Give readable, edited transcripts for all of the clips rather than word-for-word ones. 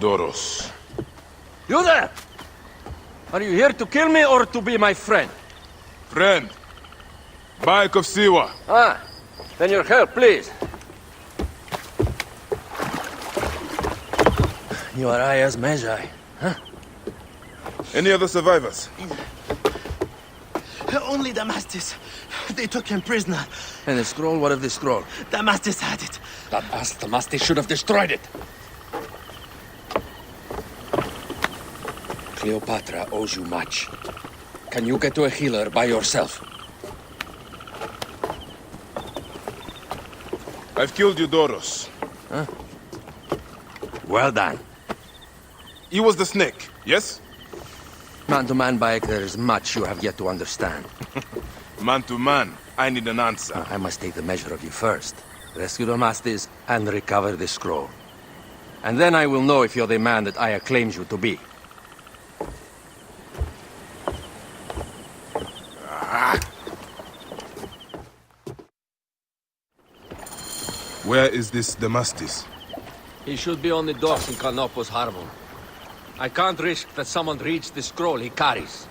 Doros. You there! Are you here to kill me or to be my friend? Friend. Bike of Siwa. Ah, then your help, please. You are Aya's Magi, huh? Any other survivors? Only Damastis. They took him prisoner. And the scroll? What of the scroll? Damastis had it. That ass Damastis should have destroyed it. Cleopatra owes you much. Can you get to a healer by yourself? I've killed Eudoros. Huh? Well done. He was the snake, yes? Man to man, Bayek, there is much you have yet to understand. Man to man, I need an answer. I must take the measure of you first. Rescue Damastis and recover the scroll. And then I will know if you're the man that Aya claims you to be. Where is this Damastis? He should be on the docks in Canopus Harbor. I can't risk that someone reads the scroll he carries.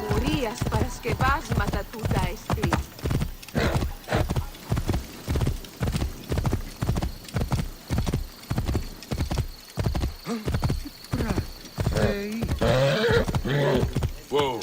Μουρίας παρασκευάσματα τούτα εστί. Whoa.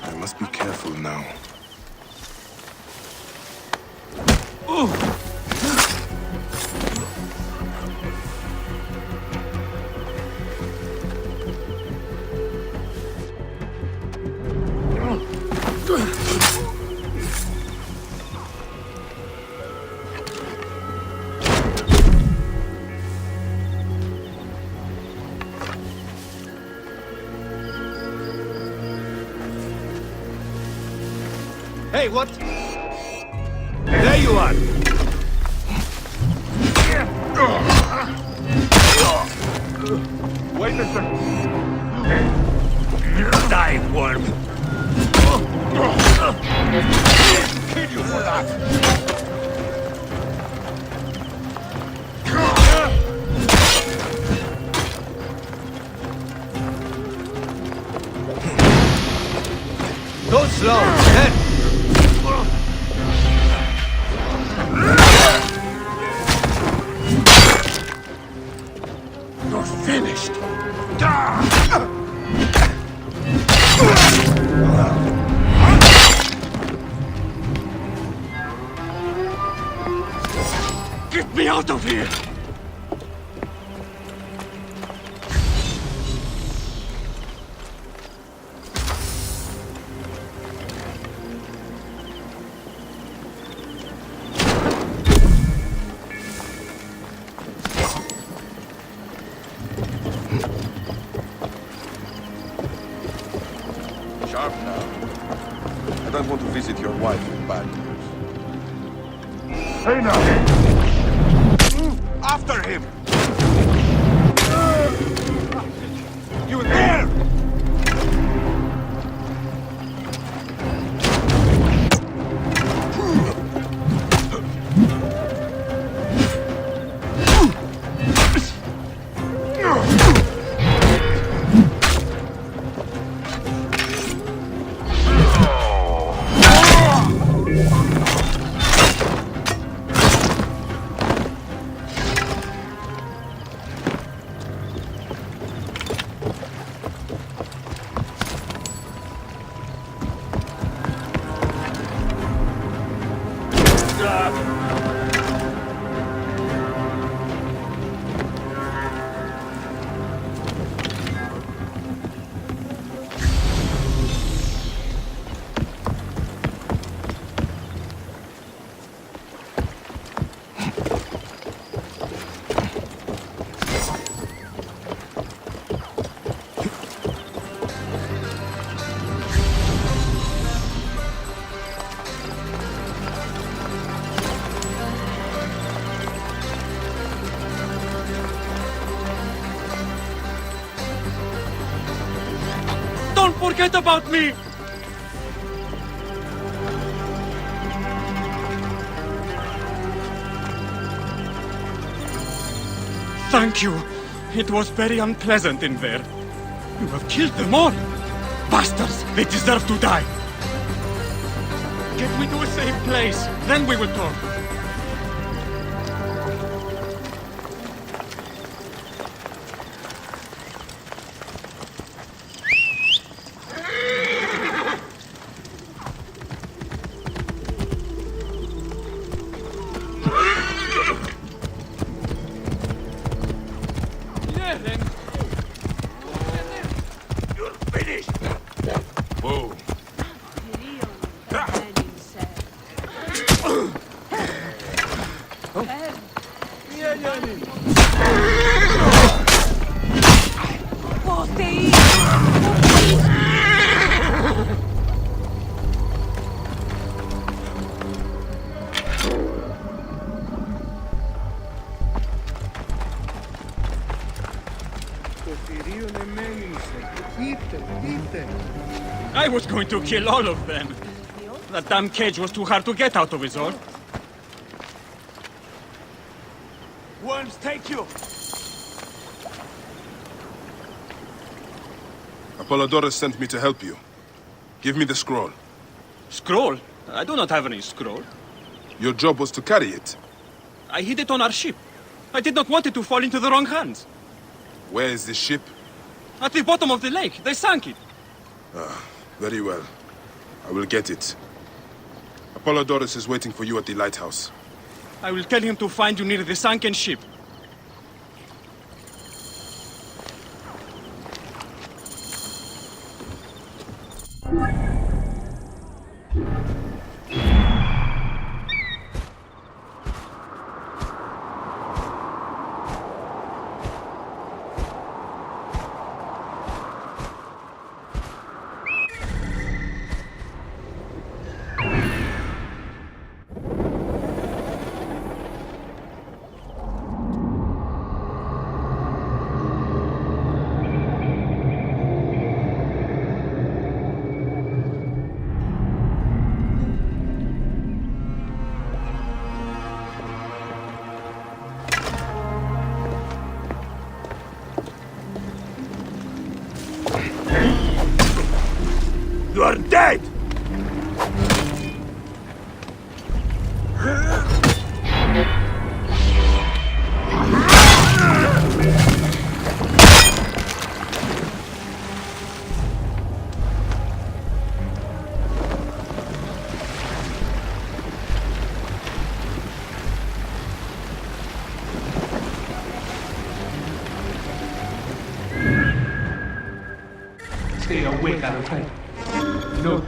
I must be careful now. Hey, what? There you are! Wait a second. Die, worm! Kill you for that! Go slow, then! You're finished! Get me out of here! Sharp now. I don't want to visit your wife with bad news. Say nothing! After him! You there! Don't forget about me! Thank you. It was very unpleasant in there. You have killed them all. Bastards! They deserve to die. Get me to a safe place. Then we will talk. You're finished! Whoa. I was going to kill all of them. That damn cage was too hard to get out of, is all. Worms take you! Apollodorus sent me to help you. Give me the scroll. Scroll? I do not have any scroll. Your job was to carry it. I hid it on our ship. I did not want it to fall into the wrong hands. Where is this ship? At the bottom of the lake. They sank it. Very well. I will get it. Apollodorus is waiting for you at the lighthouse. I will tell him to find you near the sunken ship. awake at home. No.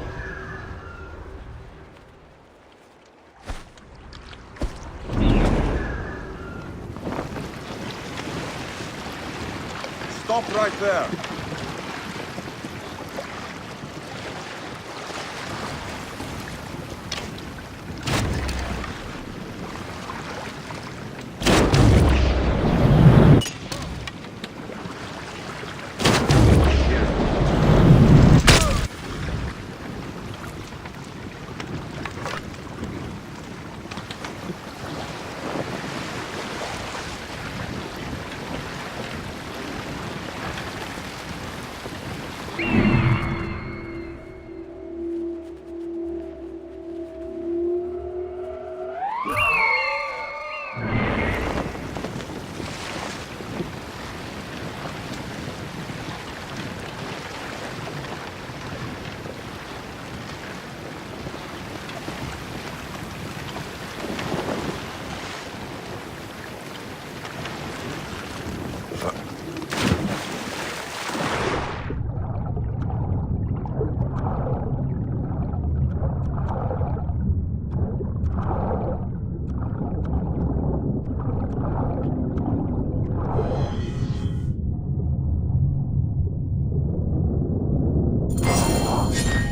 Stop right there.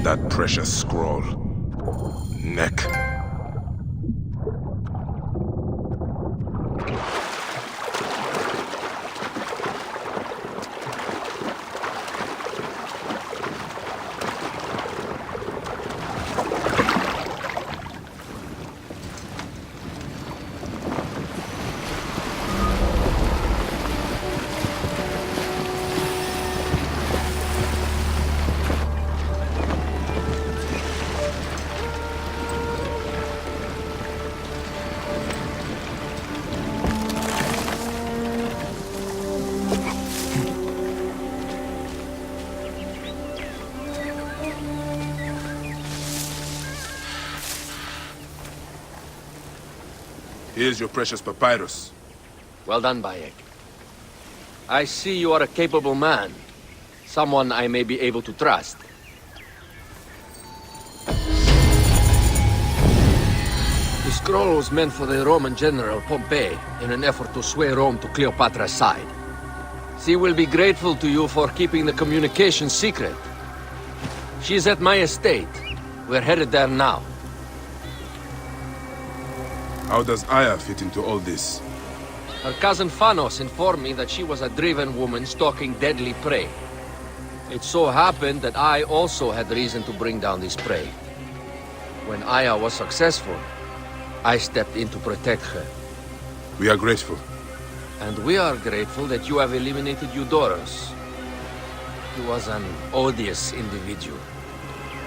That precious scroll. Neck. Here's your precious papyrus. Well done, Bayek. I see you are a capable man. Someone I may be able to trust. The scroll was meant for the Roman general Pompey in an effort to sway Rome to Cleopatra's side. She will be grateful to you for keeping the communication secret. She's at my estate. We're headed there now. How does Aya fit into all this? Her cousin Phanos informed me that she was a driven woman stalking deadly prey. It so happened that I also had reason to bring down this prey. When Aya was successful, I stepped in to protect her. We are grateful. And we are grateful that you have eliminated Eudorus. He was an odious individual.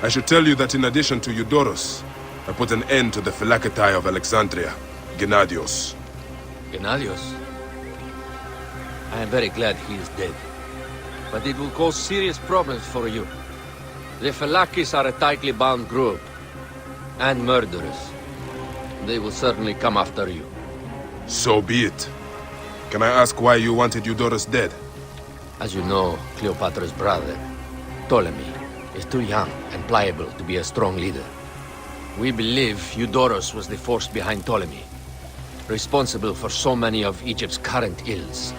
I should tell you that in addition to Eudorus, I put an end to the Phylakitai of Alexandria, Gennadios. Gennadios? I am very glad he is dead. But it will cause serious problems for you. The Phylakis are a tightly bound group. And murderers. They will certainly come after you. So be it. Can I ask why you wanted Eudorus dead? As you know, Cleopatra's brother, Ptolemy, is too young and pliable to be a strong leader. We believe Eudorus was the force behind Ptolemy, responsible for so many of Egypt's current ills.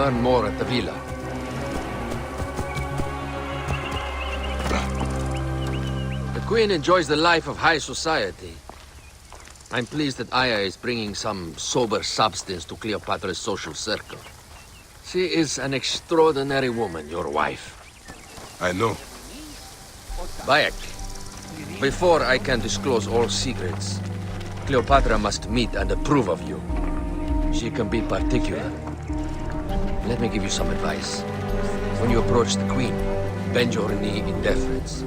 learn more at the villa. The Queen enjoys the life of high society. I'm pleased that Aya is bringing some sober substance to Cleopatra's social circle. She is an extraordinary woman, your wife. I know. Bayek, before I can disclose all secrets, Cleopatra must meet and approve of you. She can be particular. Let me give you some advice. When you approach the Queen, bend your knee in deference.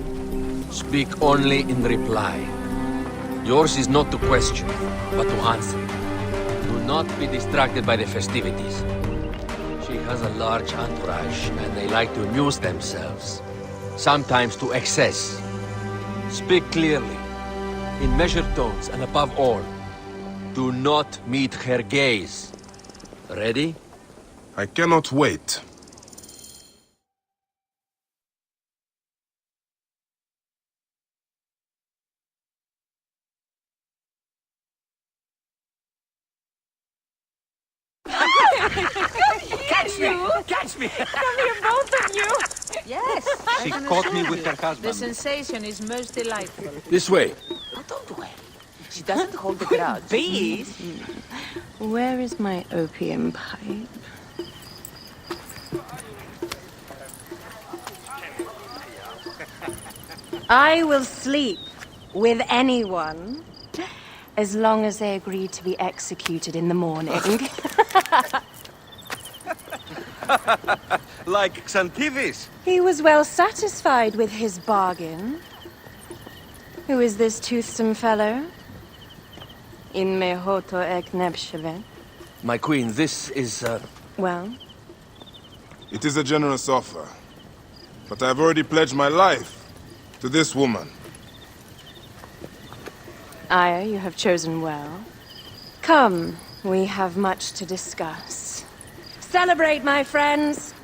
Speak only in reply. Yours is not to question, but to answer. Do not be distracted by the festivities. She has a large entourage, and they like to amuse themselves. Sometimes to excess. Speak clearly, in measured tones, and above all, do not meet her gaze. Ready? I cannot wait. Catch me! Come here, both of you! Yes, She caught me with her husband. the sensation is most delightful. This way. Oh, don't worry. She doesn't hold the grudge. Bees? Where is my opium pipe? I will sleep with anyone as long as they agree to be executed in the morning. Like Xantivis. He was well satisfied with his bargain. Who is this toothsome fellow? In mehoto ek nebshevet. My queen, this is, Well, It is a generous offer. But I've already pledged my life to this woman. Aya, you have chosen well. Come, we have much to discuss. Celebrate, my friends!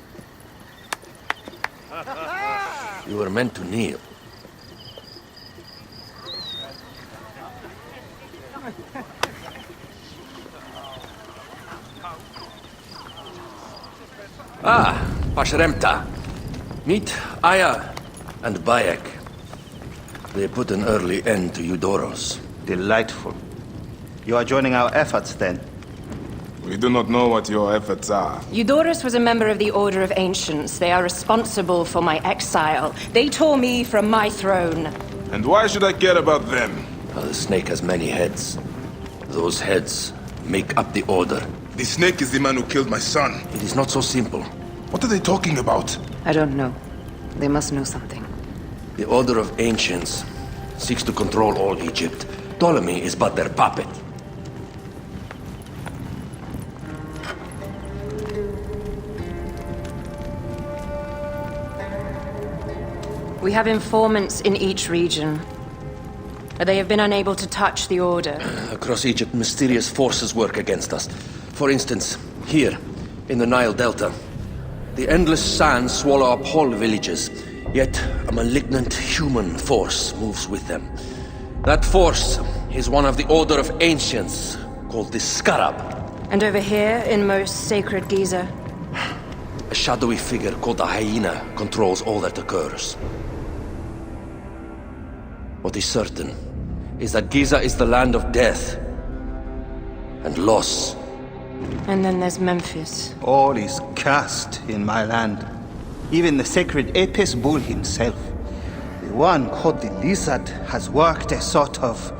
you were meant to kneel. Ah, Pashremta. Meet Aya and Bayek. They put an early end to Eudoros. Delightful. You are joining our efforts, then? We do not know what your efforts are. Eudorus was a member of the Order of Ancients. They are responsible for my exile. They tore me from my throne. And why should I care about them? The snake has many heads. Those heads make up the Order. The snake is the man who killed my son. It is not so simple. What are they talking about? I don't know. They must know something. The Order of Ancients seeks to control all Egypt. Ptolemy is but their puppet. We have informants in each region. They have been unable to touch the Order. Across Egypt, mysterious forces work against us. For instance, here, in the Nile Delta, the endless sands swallow up whole villages, yet a malignant human force moves with them. That force is one of the Order of Ancients, called the Scarab. And over here, in most sacred Giza, A shadowy figure called the Hyena controls all that occurs. What is certain is that Giza is the land of death and loss. and then there's Memphis. All is cursed in my land. Even the sacred Apis bull himself. The one called the Lizard has worked a sort of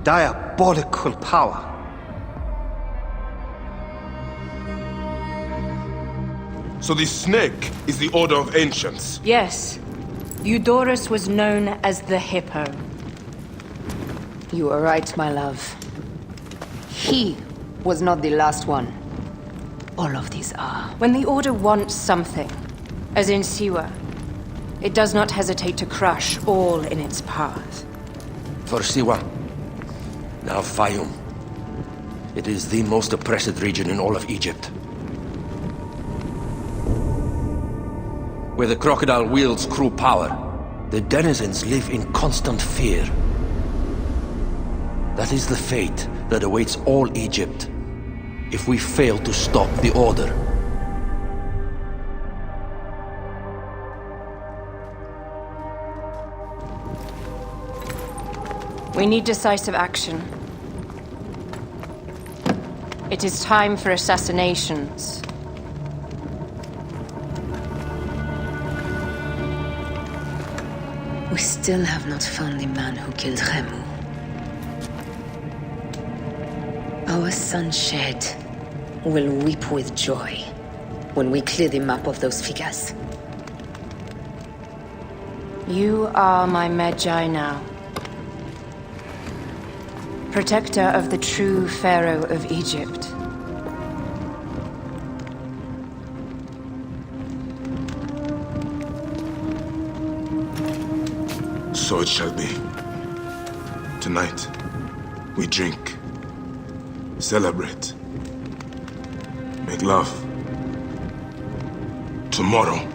diabolical power. So the snake is the Order of Ancients. Yes. Eudorus was known as the Hippo. You are right, my love. He was not the last one. All of these are. When the Order wants something, as in Siwa, it does not hesitate to crush all in its path. For Siwa, now Fayum. It is the most oppressed region in all of Egypt. Where the crocodile wields cruel power, the denizens live in constant fear. That is the fate that awaits all Egypt if we fail to stop the Order. We need decisive action. It is time for assassinations. We still have not found the man who killed Remu. Our son Shed will weep with joy when we clear the map of those figures. You are my Medjay now. Protector of the true Pharaoh of Egypt. So it shall be. Tonight, we drink, celebrate, make love. Tomorrow,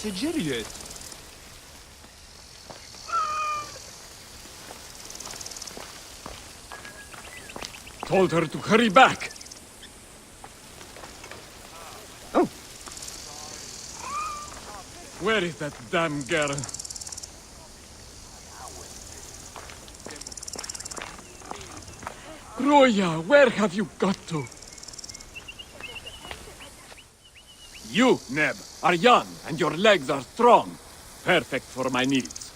سجلت. Told her to hurry back. Oh. Where is that damn girl? Roya, where have you got to? You, Neb, are young and your legs are strong. Perfect for my needs.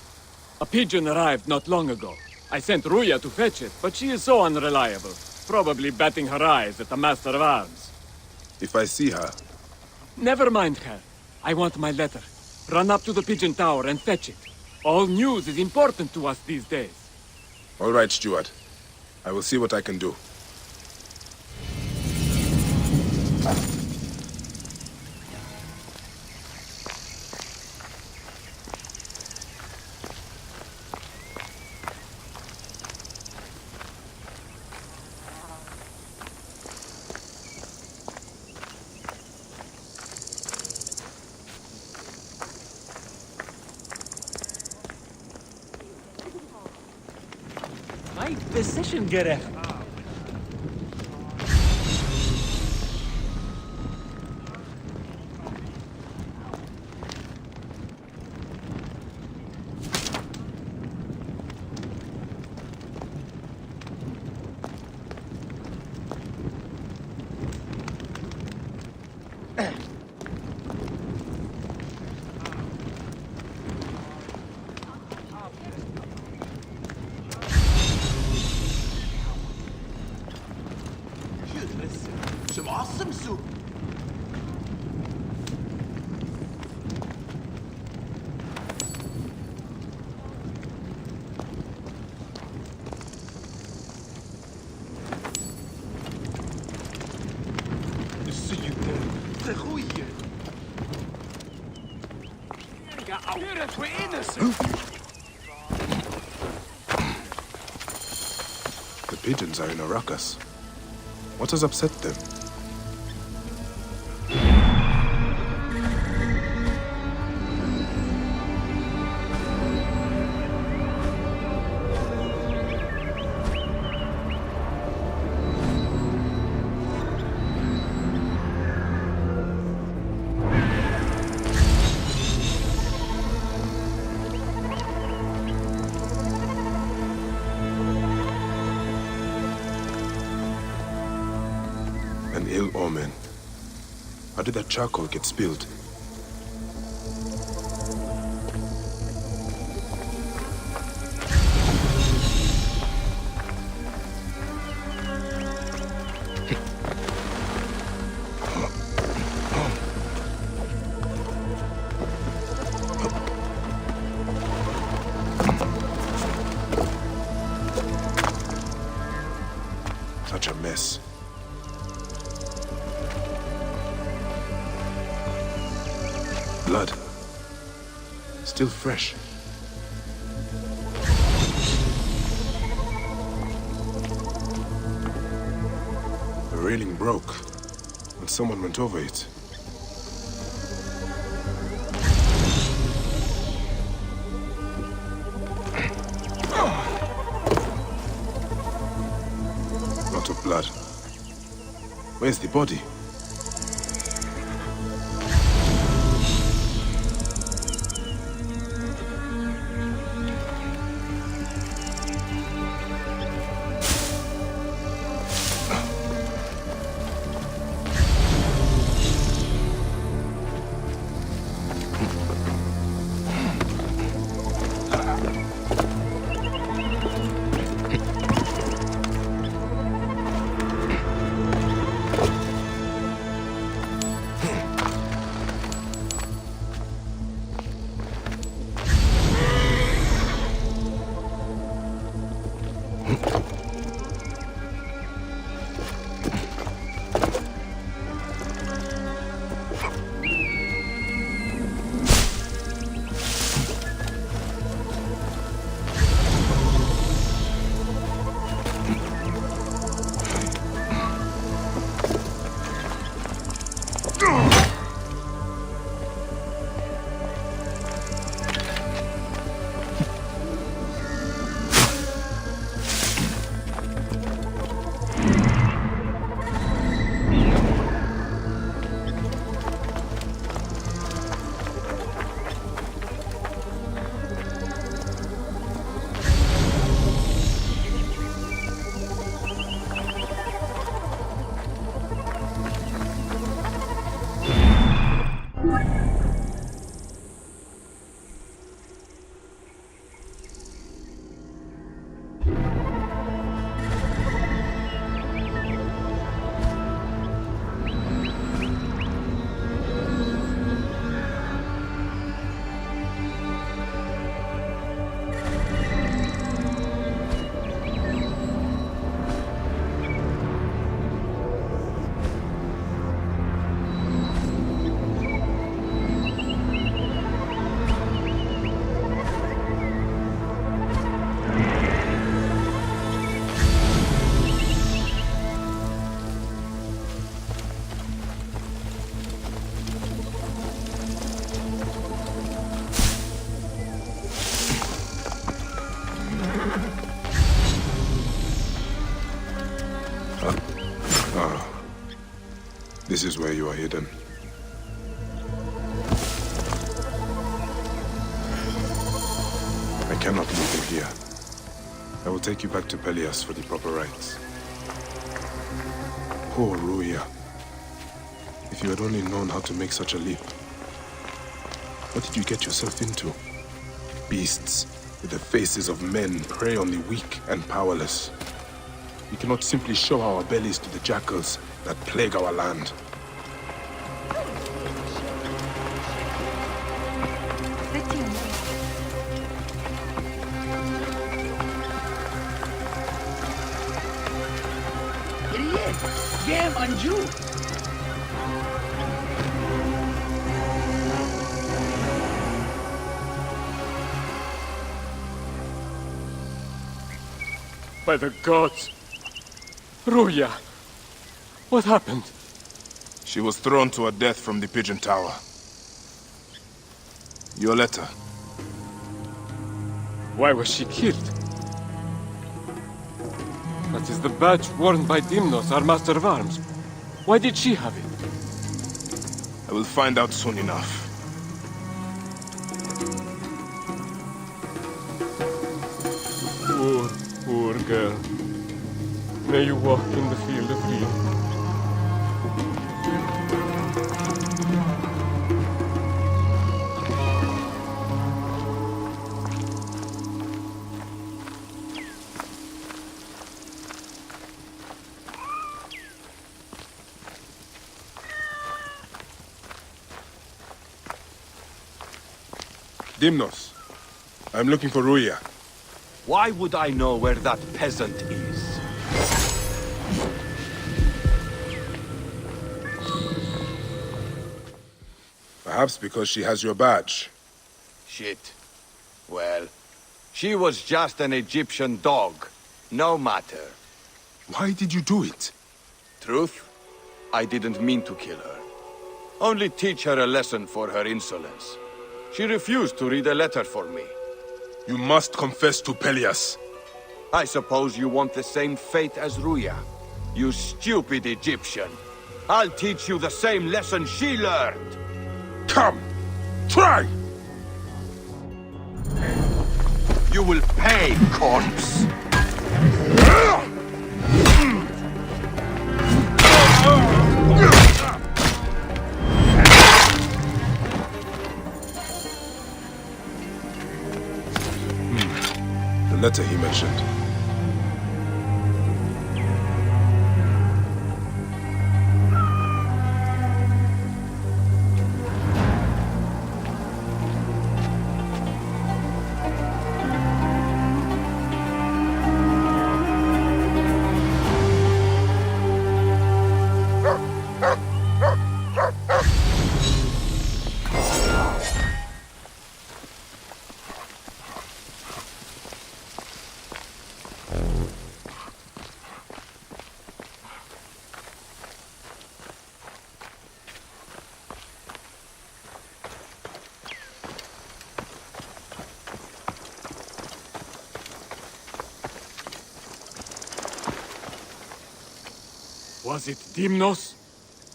A pigeon arrived not long ago. I sent Ruya to fetch it, but she is so unreliable. Probably batting her eyes at the Master of Arms. if I see her, Never mind her. I want my letter. Run up to the pigeon tower and fetch it. All news is important to us these days. all right, Stuart. I will see what I can do. My decision gerecht. Some awesome soup. The pigeons are in a ruckus. What has upset them? How did that charcoal get spilled? Such a mess. Blood. Still fresh. The railing broke when someone went over it. Lot of blood. Where's the body? This is where you are hidden. I cannot leave you here. I will take you back to Pelias for the proper rites. Poor Ruia. If you had only known how to make such a leap. What did you get yourself into? Beasts with the faces of men prey on the weak and powerless. We cannot simply show our bellies to the jackals that plague our land. By the gods! Ruya! What happened? She was thrown to her death from the Pigeon Tower. Your letter. Why was she killed? That is the badge worn by Dimnos, our master of arms. Why did she have it? I will find out soon enough. Poor girl. May you walk in the field of healing. Dimnos. I'm looking for Ruya. Why would I know where that peasant is? Perhaps because she has your badge. Shit. Well, she was just an Egyptian dog. No matter. Why did you do it? Truth? I didn't mean to kill her. Only teach her a lesson for her insolence. She refused to read a letter for me. You must confess to Pelias. I suppose you want the same fate as Ruya. You stupid Egyptian. I'll teach you the same lesson she learned. Come! Try! You will pay, corpse! The letter he mentioned. Was it Dimnos?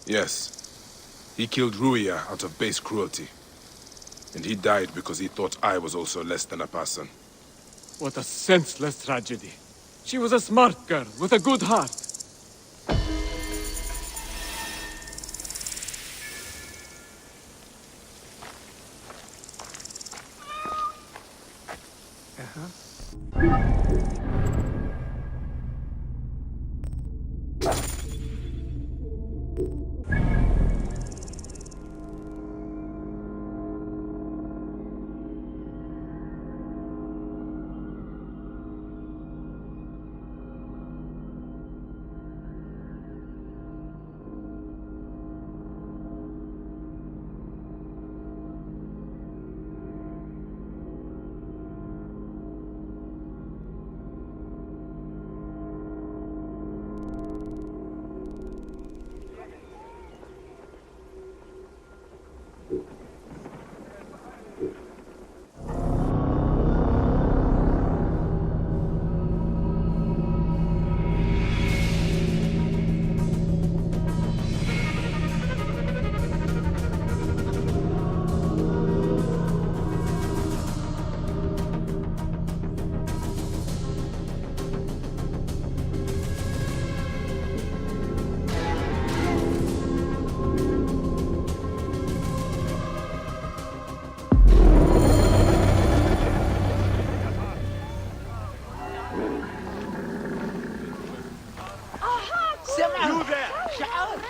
Yes. He killed Ruya out of base cruelty. And he died because he thought I was also less than a person. What a senseless tragedy. She was a smart girl with a good heart. You there!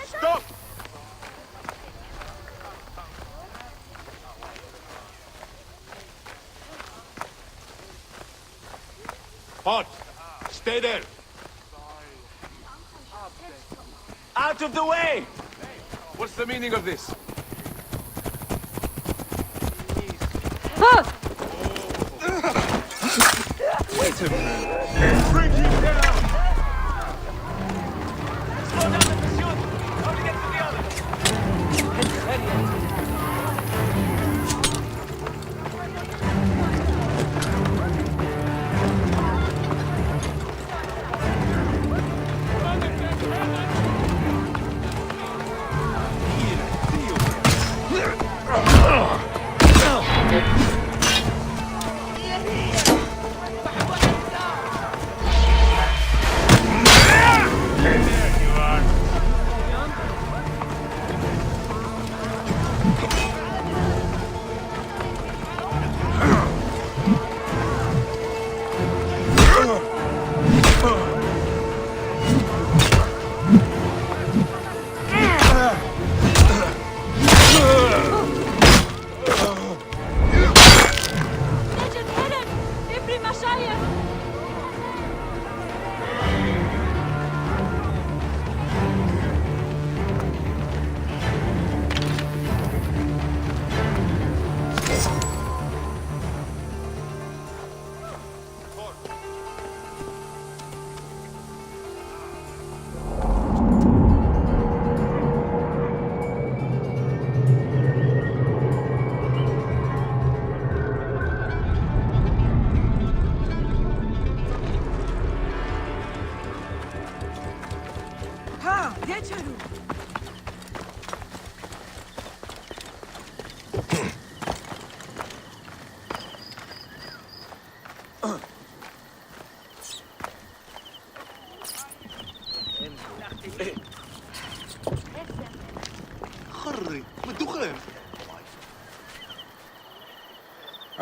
Stop! Pot! Stay there! Out of the way! What's the meaning of this? Wait a minute! Bring him down! Slow down the pursuit! How to get to the other?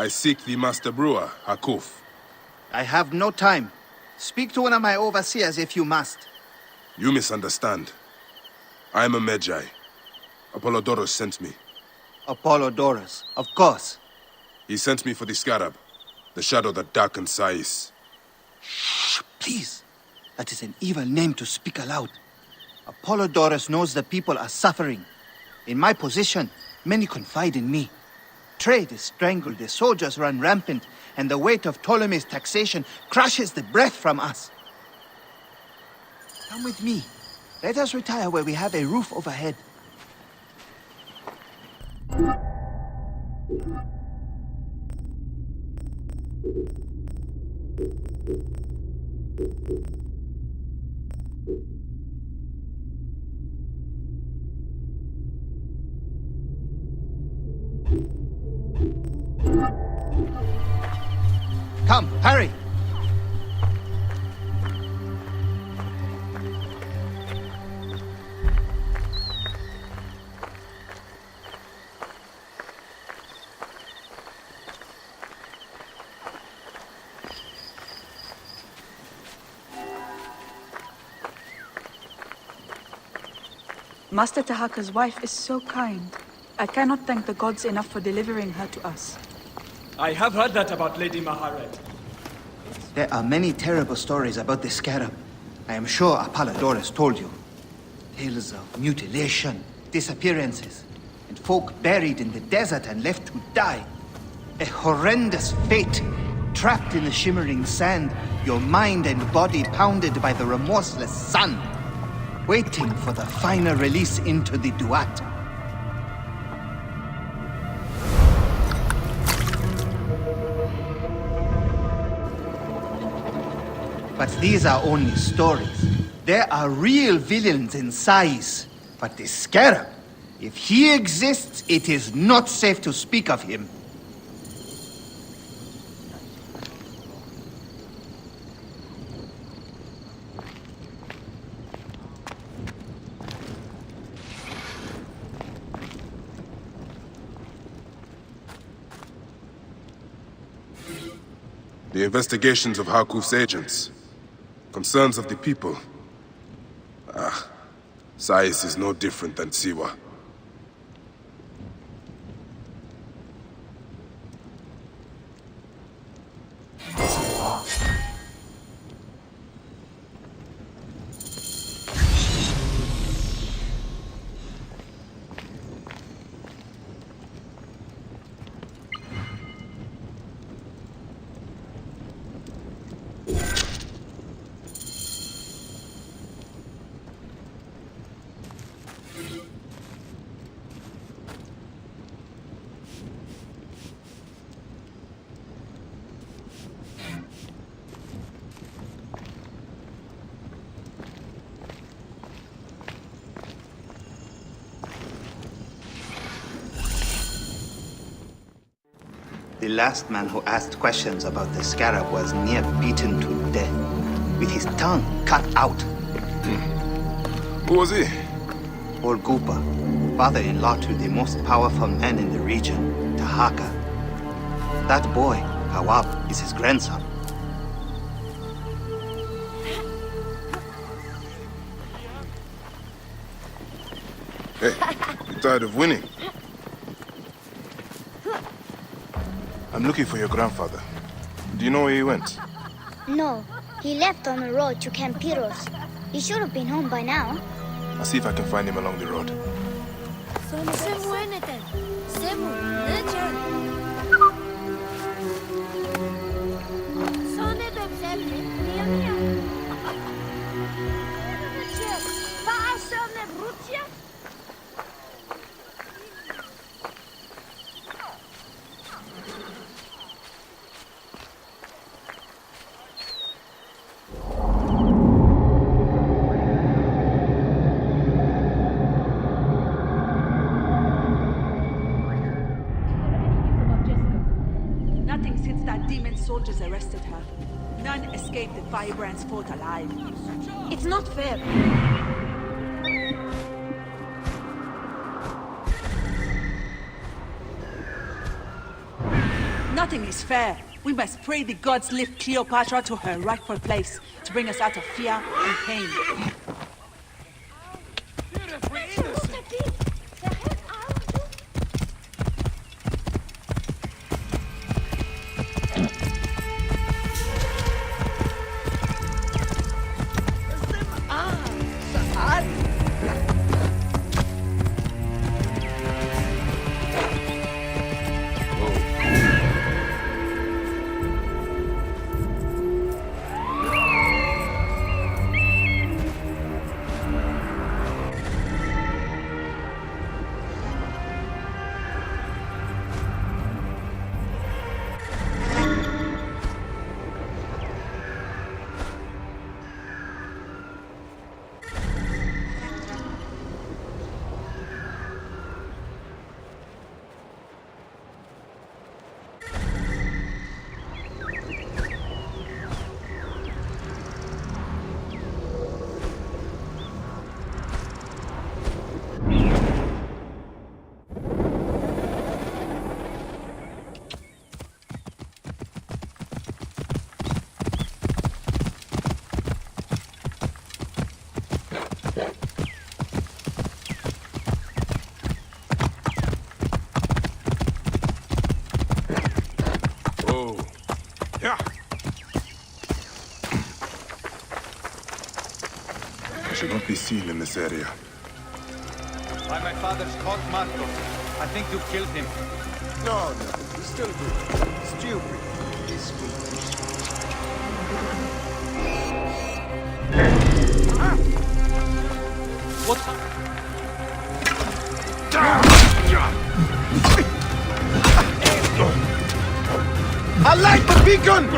I seek the Master Brewer, Hakuf. I have no time. Speak to one of my overseers if you must. You misunderstand. I am a Medjay. Apollodorus sent me. Apollodorus, of course. He sent me for the Scarab, the shadow that darkens Sais. Shh, please. That is an evil name to speak aloud. Apollodorus knows the people are suffering. In my position, many confide in me. Trade is strangled, the soldiers run rampant, and the weight of Ptolemy's taxation crushes the breath from us. Come with me. Let us retire where we have a roof overhead. Come, hurry! Master Tahaka's wife is so kind. I cannot thank the gods enough for delivering her to us. I have heard that about Lady Maharet. There are many terrible stories about the Scarab. I am sure Apollodorus told you. Tales of mutilation, disappearances, and folk buried in the desert and left to die. A horrendous fate, trapped in the shimmering sand, your mind and body pounded by the remorseless sun, waiting for the final release into the Duat. But these are only stories. There are real villains in Sais. But the Scarab, if he exists, it is not safe to speak of him. The investigations of Hakuf's agents. Concerns of the people. Sais is no different than Siwa. The last man who asked questions about the Scarab was near beaten to death, with his tongue cut out. Who was he? Orgupa, father-in-law to the most powerful man in the region, Tahaka. That boy, Hawab, is his grandson. Hey, you tired of winning? I'm looking for your grandfather. Do you know where he went? No, he left on the road to Camp Piros. He should have been home by now. I'll see if I can find him along the road. Soldiers arrested her. None escaped the Firebrand's fort alive. It's not fair. Nothing is fair. We must pray the gods lift Cleopatra to her rightful place to bring us out of fear and pain. Should not be seen in this area. By my father's court martial, I think you killed him. No, he's still good. Stupid. He's What? I like the beacon!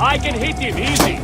I can hit him easy.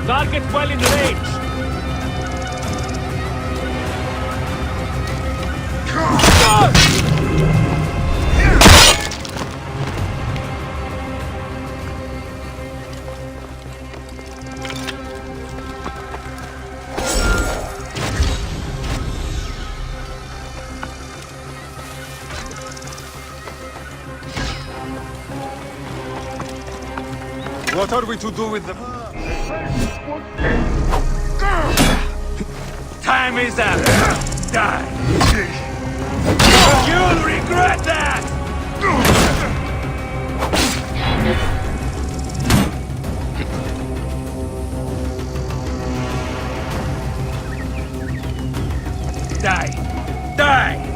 Target well in range. What are we to do with them? Time is up. Die. You'll regret that! Die. Die!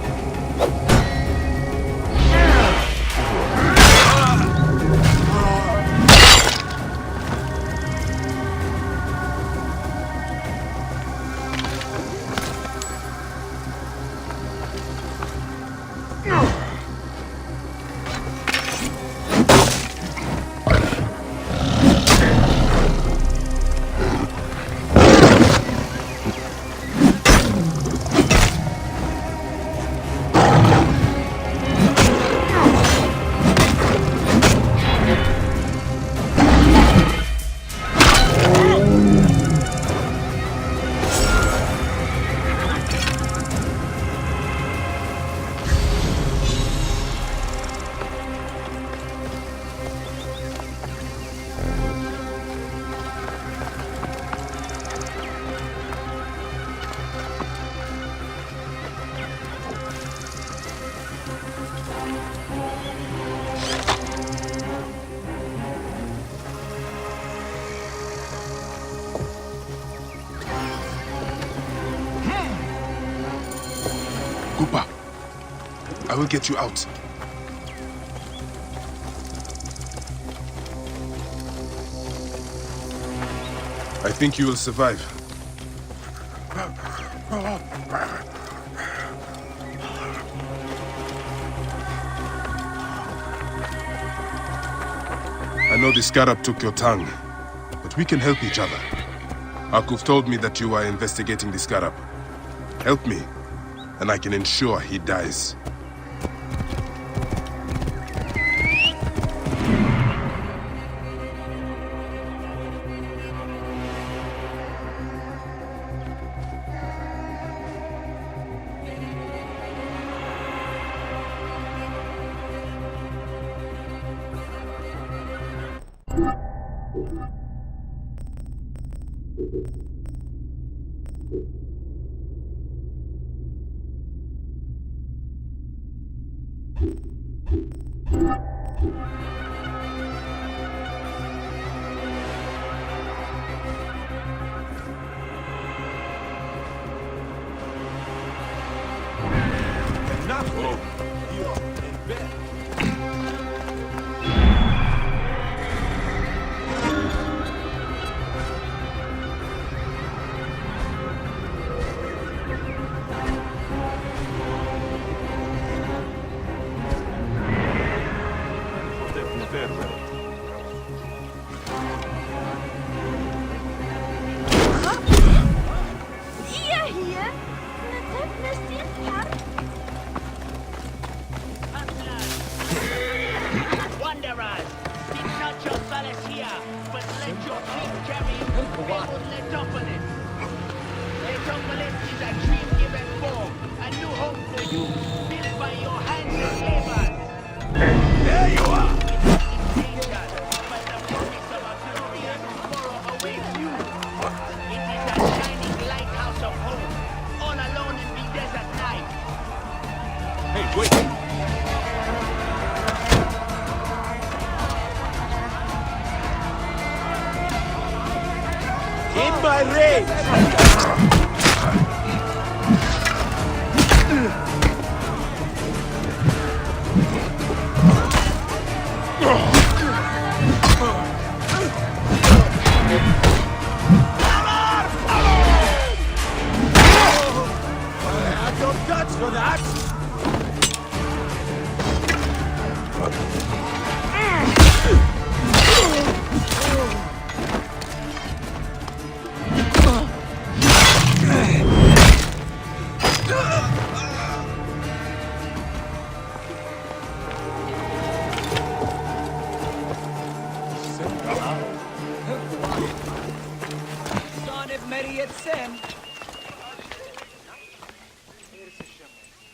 I will get you out. I think you will survive. I know the Scarab took your tongue, but we can help each other. Akuf told me that you are investigating the Scarab. Help me, and I can ensure he dies.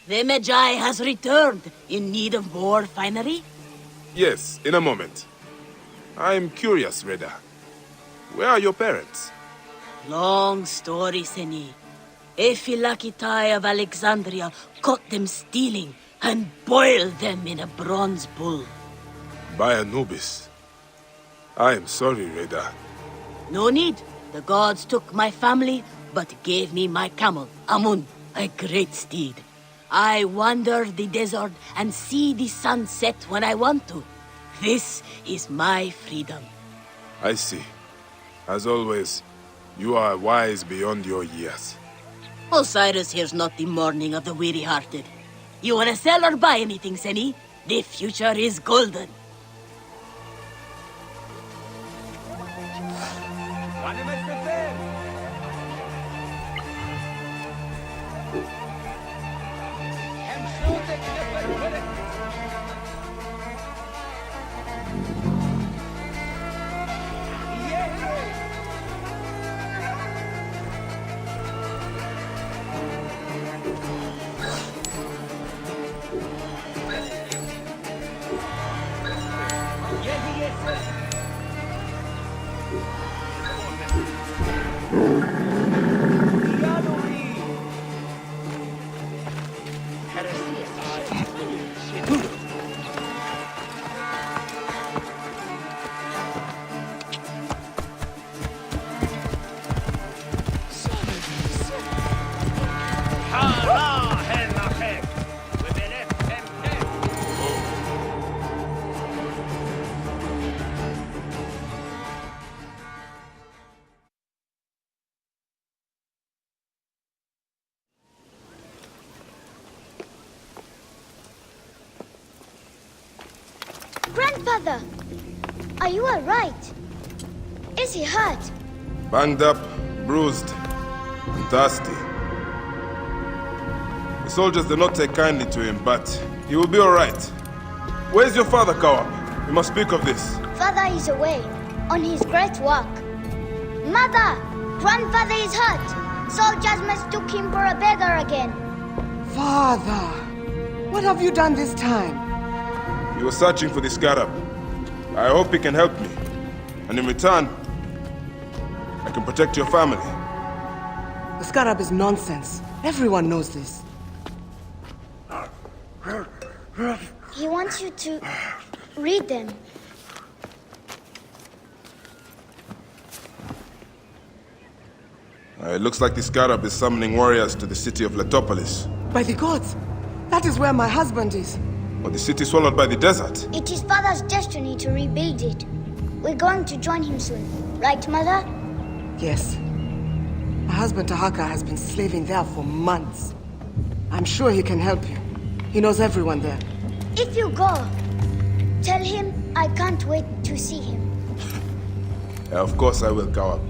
The Magi has returned, in need of more finery? Yes, in a moment. I'm curious, Reda. Where are your parents? Long story, Seni. Ephilakitai of Alexandria caught them stealing and boiled them in a bronze bull. By Anubis. I am sorry, Reda. No need. The gods took my family, but gave me my camel, Amun, a great steed. I wander the desert and see the sun set when I want to. This is my freedom. I see. As always, you are wise beyond your years. Osiris here's not the mourning of the weary-hearted. You wanna sell or buy anything, Seni? The future is golden. Father, are you alright? Is he hurt? Banged up, bruised, and thirsty. The soldiers do not take kindly to him, but he will be all right. Where's your father, Kawab? We must speak of this. Father is away, on his great work. Mother! Grandfather is hurt! Soldiers mistook him for a beggar again. Father! What have you done this time? He was searching for the scarab. I hope he can help me. And in return, I can protect your family. The scarab is nonsense. Everyone knows this. He wants you to read them. It looks like the scarab is summoning warriors to the city of Letopolis. By the gods! That is where my husband is. Or the city swallowed by the desert. It is Father's destiny to rebuild it. We're going to join him soon. Right, Mother? Yes. My husband Tahaka has been slaving there for months. I'm sure he can help you. He knows everyone there. If you go, tell him I can't wait to see him. Of course I will, Kawab.